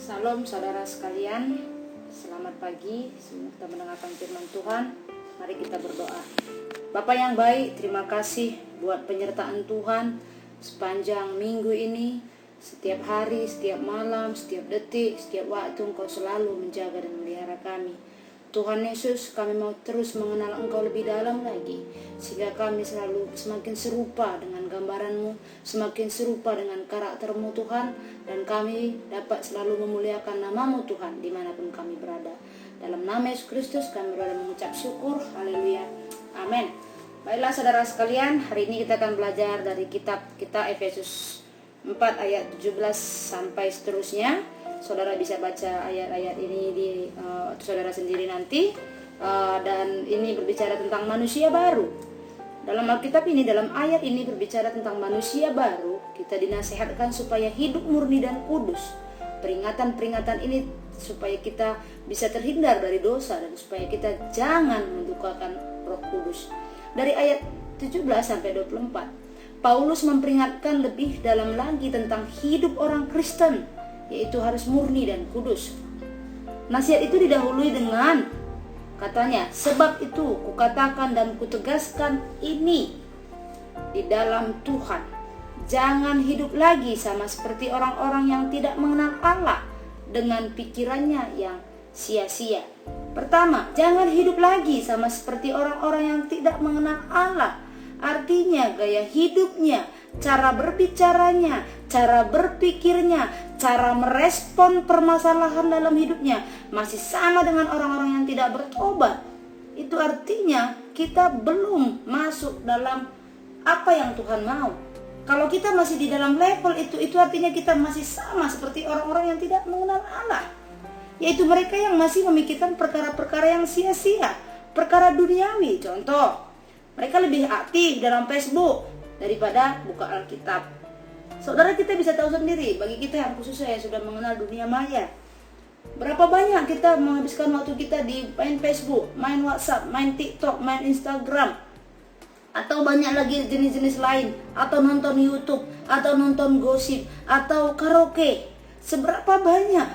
Salam saudara sekalian, selamat pagi. Kita mendengarkan firman Tuhan. Mari kita berdoa. Bapa yang baik, terima kasih buat penyertaan Tuhan sepanjang minggu ini. Setiap hari, setiap malam, setiap detik, setiap waktu Engkau selalu menjaga dan melihara kami. Tuhan Yesus, kami mau terus mengenal Engkau lebih dalam lagi, sehingga kami selalu semakin serupa dengan gambaran-Mu, semakin serupa dengan karakter-Mu Tuhan, dan kami dapat selalu memuliakan nama-Mu Tuhan dimanapun kami berada. Dalam nama Yesus Kristus kami berdoa mengucap syukur, haleluya, amin. Baiklah saudara sekalian, hari ini kita akan belajar dari kitab kita Efesus 4 ayat 17 sampai seterusnya. Saudara bisa baca ayat-ayat ini di saudara sendiri nanti, dan ini berbicara tentang manusia baru. Dalam Alkitab ini, dalam ayat ini berbicara tentang manusia baru. Kita dinasihatkan supaya hidup murni dan kudus. Peringatan-peringatan ini supaya kita bisa terhindar dari dosa dan supaya kita jangan mendukakan Roh Kudus. Dari ayat 17 sampai 24, Paulus memperingatkan lebih dalam lagi tentang hidup orang Kristen, yaitu harus murni dan kudus. Nasihat itu didahului dengan katanya, sebab itu kukatakan dan kutegaskan ini di dalam Tuhan, jangan hidup lagi sama seperti orang-orang yang tidak mengenal Allah dengan pikirannya yang sia-sia. Pertama, jangan hidup lagi sama seperti orang-orang yang tidak mengenal Allah. Artinya gaya hidupnya, cara berbicaranya, cara berpikirnya, cara merespon permasalahan dalam hidupnya masih sama dengan orang-orang yang tidak bertobat. Itu artinya kita belum masuk dalam apa yang Tuhan mau. Kalau kita masih di dalam level itu artinya kita masih sama seperti orang-orang yang tidak mengenal Allah, yaitu mereka yang masih memikirkan perkara-perkara yang sia-sia, perkara duniawi. Contoh, mereka lebih aktif dalam Facebook daripada buka Alkitab. Saudara, kita bisa tahu sendiri, bagi kita yang khususnya yang sudah mengenal dunia maya, berapa banyak kita menghabiskan waktu kita di main Facebook, main WhatsApp, main TikTok, main Instagram, atau banyak lagi jenis-jenis lain, atau nonton YouTube, atau nonton gosip, atau karaoke. Seberapa banyak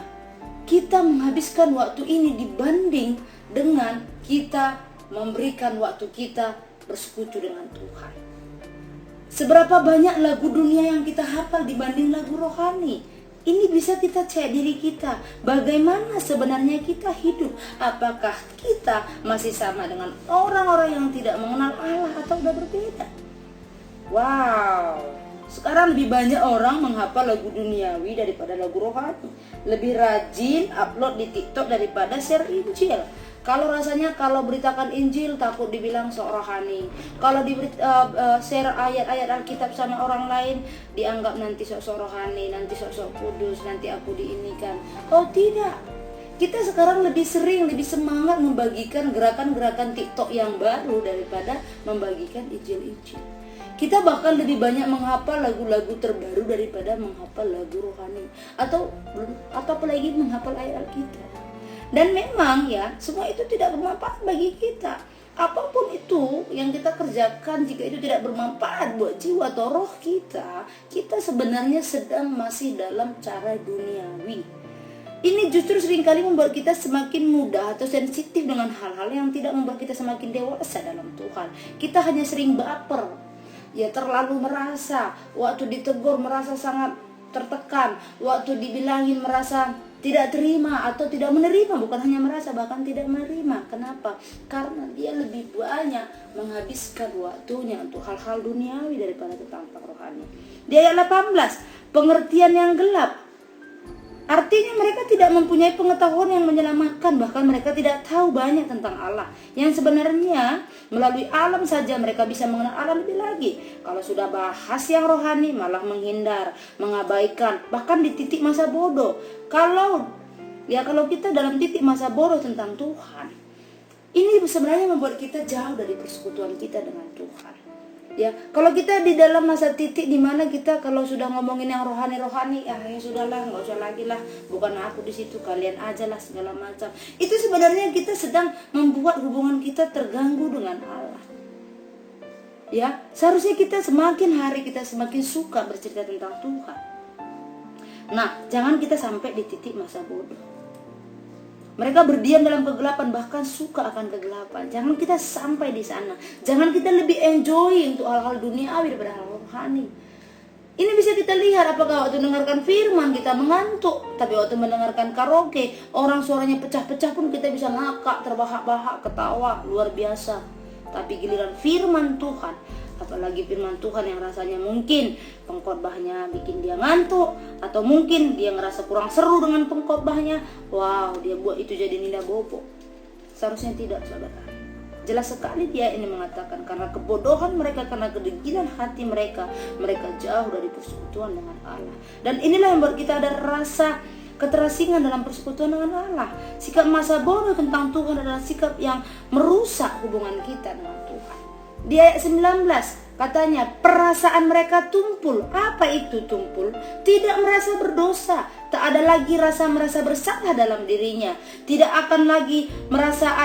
kita menghabiskan waktu ini dibanding dengan kita memberikan waktu kita bersekutu dengan Tuhan. Seberapa banyak lagu dunia yang kita hafal dibanding lagu rohani. Ini bisa kita cek diri kita, bagaimana sebenarnya kita hidup. Apakah kita masih sama dengan orang-orang yang tidak mengenal Allah atau sudah berbeda? Wow, sekarang lebih banyak orang menghafal lagu duniawi daripada lagu rohani. Lebih rajin upload di TikTok daripada share Injil. Kalau rasanya kalau beritakan Injil takut dibilang sok rohani. Kalau share ayat-ayat Alkitab sama orang lain dianggap nanti sok rohani, nanti sok kudus, nanti aku diinikan. Oh tidak. Kita sekarang lebih sering, lebih semangat membagikan gerakan-gerakan TikTok yang baru daripada membagikan Injil-Injil. Kita bahkan lebih banyak menghafal lagu-lagu terbaru daripada menghafal lagu rohani, atau apalagi menghafal ayat Alkitab. Dan memang ya, semua itu tidak bermanfaat bagi kita. Apapun itu yang kita kerjakan, jika itu tidak bermanfaat buat jiwa atau roh kita, kita sebenarnya sedang masih dalam cara duniawi. Ini justru seringkali membuat kita semakin mudah atau sensitif dengan hal-hal yang tidak membuat kita semakin dewasa dalam Tuhan. Kita hanya sering baper, ya terlalu merasa, waktu ditegur merasa sangat tertekan, waktu dibilangin merasa tidak terima atau tidak menerima, bukan hanya merasa, bahkan tidak menerima. Kenapa? Karena dia lebih banyak menghabiskan waktunya untuk hal-hal duniawi daripada tentang rohani. Di ayat 18, pengertian yang gelap. Artinya mereka tidak mempunyai pengetahuan yang menyelamatkan, bahkan mereka tidak tahu banyak tentang Allah. Yang sebenarnya melalui alam saja mereka bisa mengenal Allah lebih lagi. Kalau sudah bahas yang rohani malah menghindar, mengabaikan, bahkan di titik masa bodoh. Kalau kita dalam titik masa bodoh tentang Tuhan, ini sebenarnya membuat kita jauh dari persekutuan kita dengan Tuhan. Ya, kalau kita di dalam masa titik di mana kita kalau sudah ngomongin yang rohani, ya sudahlah, nggak usah lagi lah, bukan aku di situ, kalian aja lah segala macam. Itu sebenarnya kita sedang membuat hubungan kita terganggu dengan Allah. Ya, seharusnya kita semakin hari kita semakin suka bercerita tentang Tuhan. Nah, jangan kita sampai di titik masa bodoh. Mereka berdiam dalam kegelapan, bahkan suka akan kegelapan. Jangan kita sampai di sana. Jangan kita lebih enjoy untuk hal-hal duniawi daripada hal rohani. Ini bisa kita lihat apakah waktu mendengarkan firman kita mengantuk, tapi waktu mendengarkan karaoke, orang suaranya pecah-pecah pun kita bisa ngakak, terbahak-bahak, ketawa, luar biasa. Tapi giliran firman Tuhan, apalagi firman Tuhan yang rasanya mungkin pengkhotbahnya bikin dia ngantuk, atau mungkin dia ngerasa kurang seru dengan pengkhotbahnya, wow, dia buat itu jadi nida bobo. Seharusnya tidak, saudara. Jelas sekali dia ini mengatakan karena kebodohan mereka, karena kedegilan hati mereka jauh dari persekutuan dengan Allah. Dan inilah yang buat kita ada rasa keterasingan dalam persekutuan dengan Allah. Sikap masa bodoh tentang Tuhan adalah sikap yang merusak hubungan kita dengan Tuhan. Di ayat 19 katanya perasaan mereka tumpul. Apa itu tumpul? Tidak merasa berdosa. Tak ada lagi rasa merasa bersalah dalam dirinya. Tidak akan lagi merasa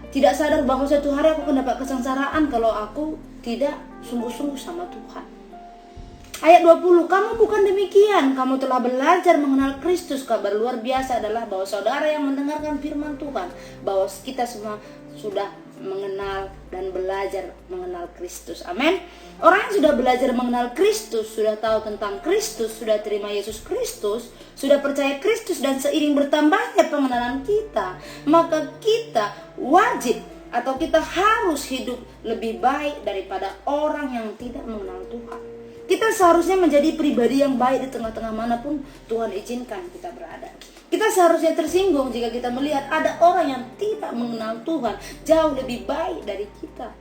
tidak sadar bahwa suatu hari aku akan dapat kesengsaraan kalau aku tidak sungguh-sungguh sama Tuhan. Ayat 20, kamu bukan demikian, kamu telah belajar mengenal Kristus. Kabar luar biasa adalah bahwa saudara yang mendengarkan firman Tuhan, bahwa kita semua sudah mengenal dan belajar mengenal Kristus. Amin. Orang yang sudah belajar mengenal Kristus, sudah tahu tentang Kristus, sudah terima Yesus Kristus, sudah percaya Kristus, dan seiring bertambahnya pengenalan kita, maka kita wajib atau kita harus hidup lebih baik daripada orang yang tidak mengenal Tuhan. Kita seharusnya menjadi pribadi yang baik di tengah-tengah manapun Tuhan izinkan kita berada. Kita seharusnya tersinggung jika kita melihat ada orang yang tidak mengenal Tuhan jauh lebih baik dari kita.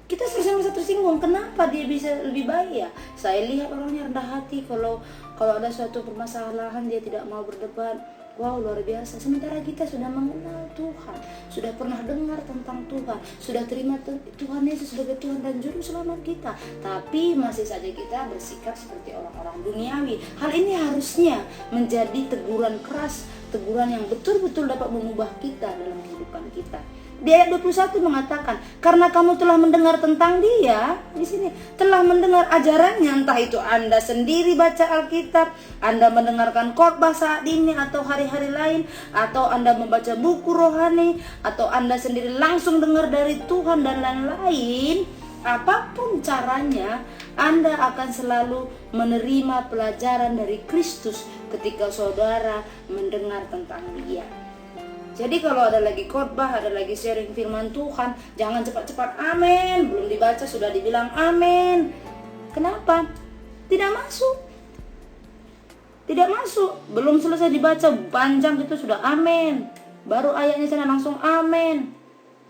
Kita seharusnya merasa tersinggung. Kenapa dia bisa lebih baik ya? Saya lihat orangnya rendah hati, kalau ada suatu permasalahan dia tidak mau berdebat. Wow, luar biasa. Sementara kita sudah mengenal Tuhan, sudah pernah dengar tentang Tuhan, sudah terima Tuhan Yesus sebagai Tuhan dan Juru Selamat kita, tapi masih saja kita bersikap seperti orang-orang duniawi. Hal ini harusnya menjadi teguran keras, teguran yang betul-betul dapat mengubah kita dalam kehidupan kita. Di ayat 21 mengatakan, karena kamu telah mendengar tentang dia, di sini telah mendengar ajarannya, entah itu Anda sendiri baca Alkitab, Anda mendengarkan khotbah saat ini atau hari-hari lain, atau Anda membaca buku rohani, atau Anda sendiri langsung dengar dari Tuhan dan lain-lain. Apapun caranya, Anda akan selalu menerima pelajaran dari Kristus ketika saudara mendengar tentang dia. Jadi kalau ada lagi khotbah, ada lagi sharing firman Tuhan, jangan cepat-cepat amin, belum dibaca sudah dibilang amin. Kenapa? Tidak masuk. Tidak masuk. Belum selesai dibaca, panjang itu sudah amin. Baru ayatnya sana langsung amin.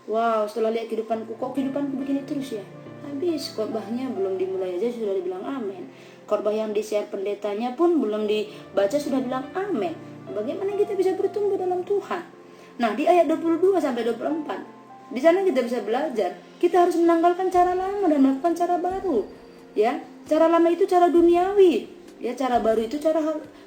Wow, setelah lihat kehidupanku, kok kehidupanku begini terus ya? Habis khotbahnya belum dimulai aja sudah dibilang amin. Khotbah yang di-share pendetanya pun belum dibaca sudah bilang amin. Bagaimana kita bisa bertumbuh dalam Tuhan? Nah, di ayat 22 sampai 24, di sana kita bisa belajar, kita harus menanggalkan cara lama dan melakukan cara baru. Ya, cara lama itu cara duniawi, ya, cara baru itu cara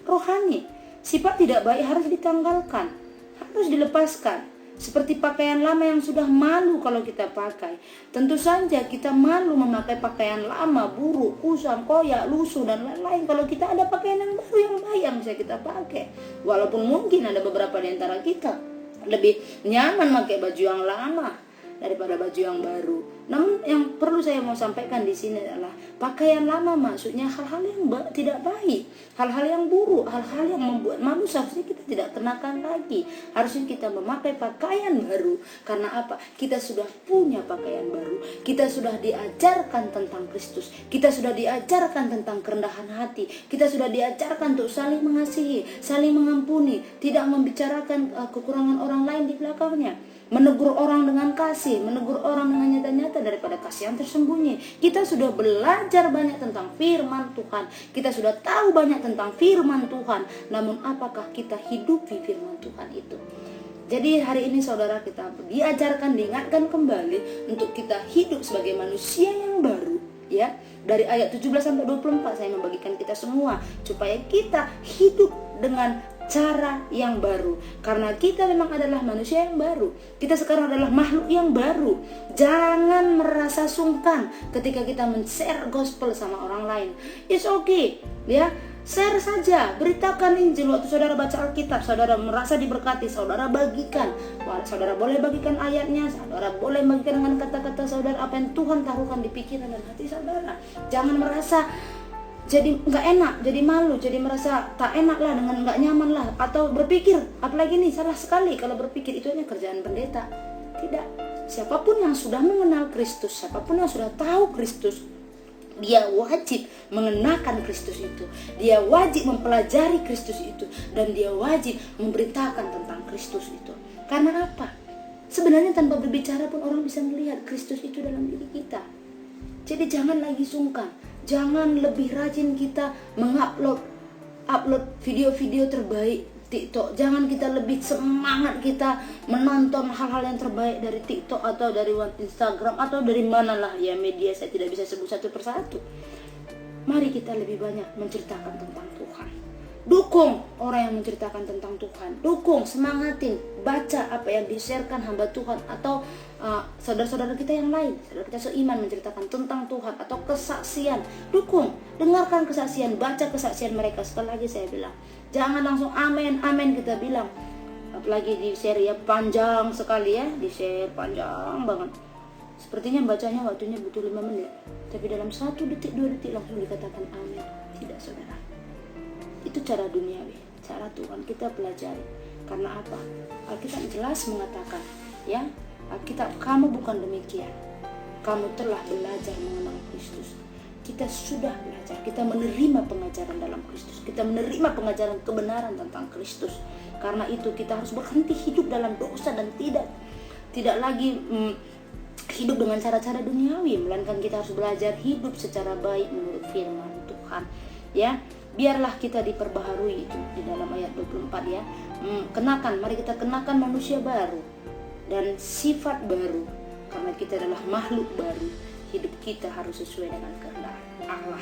rohani. Sifat tidak baik harus ditanggalkan, harus dilepaskan. Seperti pakaian lama yang sudah malu kalau kita pakai. Tentu saja kita malu memakai pakaian lama, buruk, kusam, koyak, lusuh, dan lain-lain. Kalau kita ada pakaian yang baru yang baik yang bisa kita pakai. Walaupun mungkin ada beberapa di antara kita lebih nyaman pakai baju yang lama daripada baju yang baru. Namun yang perlu saya mau sampaikan di sini adalah pakaian lama maksudnya hal-hal yang tidak baik, hal-hal yang buruk, hal-hal yang membuat malu seharusnya kita tidak kenakan lagi. Harusnya kita memakai pakaian baru. Karena apa? Kita sudah punya pakaian baru. Kita sudah diajarkan tentang Kristus. Kita sudah diajarkan tentang kerendahan hati. Kita sudah diajarkan untuk saling mengasihi, saling mengampuni, tidak membicarakan kekurangan orang lain di belakangnya. Menegur orang dengan kasih, menegur orang dengan nyata-nyata daripada kasih yang tersembunyi. Kita sudah belajar banyak tentang firman Tuhan. Kita sudah tahu banyak tentang firman Tuhan. Namun apakah kita hidupi firman Tuhan itu? Jadi hari ini saudara kita diajarkan, diingatkan kembali untuk kita hidup sebagai manusia yang baru. Ya, dari ayat 17 sampai 24 saya membagikan kita semua supaya kita hidup dengan cara yang baru. Karena kita memang adalah manusia yang baru. Kita sekarang adalah makhluk yang baru. Jangan merasa sungkan ketika kita men-share gospel sama orang lain. It's okay, ya. Share saja, beritakan Injil. Waktu saudara baca Alkitab, saudara merasa diberkati, saudara bagikan. Saudara boleh bagikan ayatnya, saudara boleh bagikan dengan kata-kata saudara apa yang Tuhan taruhkan di pikiran dan hati saudara. Jangan merasa jadi nggak enak, jadi malu, jadi merasa tak enak lah, dengan nggak nyaman lah, atau berpikir, apalagi nih salah sekali kalau berpikir itu hanya kerjaan pendeta. Tidak, siapapun yang sudah mengenal Kristus, siapapun yang sudah tahu Kristus, dia wajib mengenakan Kristus itu, dia wajib mempelajari Kristus itu, dan dia wajib memberitakan tentang Kristus itu. Karena apa? Sebenarnya tanpa berbicara pun orang bisa melihat Kristus itu dalam diri kita. Jadi jangan lagi sungkan, jangan lebih rajin kita mengupload video-video terbaik TikTok. Jangan kita lebih semangat kita menonton hal-hal yang terbaik dari TikTok atau dari Instagram atau dari manalah ya media, saya tidak bisa sebut satu persatu. Mari kita lebih banyak menceritakan tentang Tuhan. Dukung orang yang menceritakan tentang Tuhan. Dukung, semangatin, baca apa yang di-sharekan hamba Tuhan atau saudara-saudara kita yang lain, saudara kita seiman menceritakan tentang Tuhan atau kesaksian. Dukung, dengarkan kesaksian, baca kesaksian mereka. Sekali lagi saya bilang, jangan langsung amin, amin kita bilang. Apalagi di share ya, panjang sekali ya, di share panjang banget. Sepertinya bacanya waktunya butuh 5 menit, tapi dalam 1 detik, 2 detik langsung dikatakan amin. Tidak saudara, itu cara duniawi. Cara Tuhan kita pelajari. Karena apa? Alkitab jelas mengatakan, ya, Alkitab, kamu bukan demikian. Kamu telah belajar mengenal Kristus. Kita sudah belajar, kita menerima pengajaran dalam Kristus, kita menerima pengajaran kebenaran tentang Kristus. Karena itu kita harus berhenti hidup dalam dosa dan tidak lagi hidup dengan cara-cara duniawi, melainkan kita harus belajar hidup secara baik menurut firman Tuhan. Ya, biarlah kita diperbaharui itu di dalam ayat 24 ya. Mari kita kenakan manusia baru dan sifat baru, karena kita adalah makhluk baru. Hidup kita harus sesuai dengan kehendak Allah.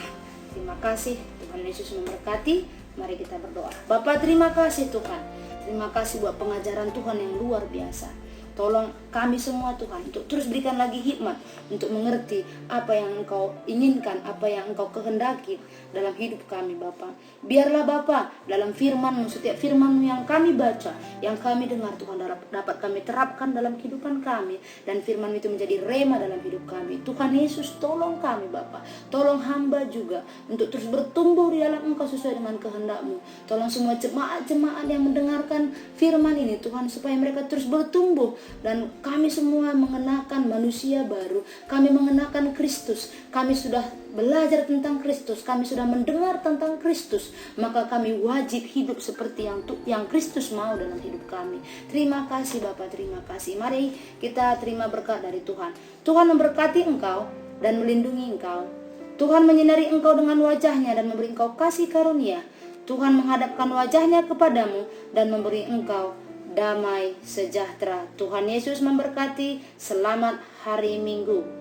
Terima kasih, Tuhan Yesus memberkati. Mari kita berdoa. Bapa, terima kasih Tuhan. Terima kasih buat pengajaran Tuhan yang luar biasa. Tolong kami semua Tuhan untuk terus berikan lagi hikmat untuk mengerti apa yang Engkau inginkan, apa yang Engkau kehendaki dalam hidup kami Bapa. Biarlah Bapa dalam firman-Mu, setiap firman-Mu yang kami baca, yang kami dengar Tuhan, dapat kami terapkan dalam kehidupan kami, dan firman itu menjadi rema dalam hidup kami. Tuhan Yesus, tolong kami Bapa, tolong hamba juga untuk terus bertumbuh di dalam Engkau sesuai dengan kehendak-Mu. Tolong semua jemaat-jemaat yang mendengarkan firman ini Tuhan, supaya mereka terus bertumbuh, dan kami semua mengenakan manusia baru. Kami mengenakan Kristus. Kami sudah belajar tentang Kristus, kami sudah mendengar tentang Kristus, maka kami wajib hidup seperti yang Kristus mau dalam hidup kami. Terima kasih Bapa, terima kasih. Mari kita terima berkat dari Tuhan. Tuhan memberkati engkau dan melindungi engkau. Tuhan menyinari engkau dengan wajahnya dan memberi engkau kasih karunia. Tuhan menghadapkan wajahnya kepadamu dan memberi engkau damai sejahtera. Tuhan Yesus memberkati. Selamat hari Minggu.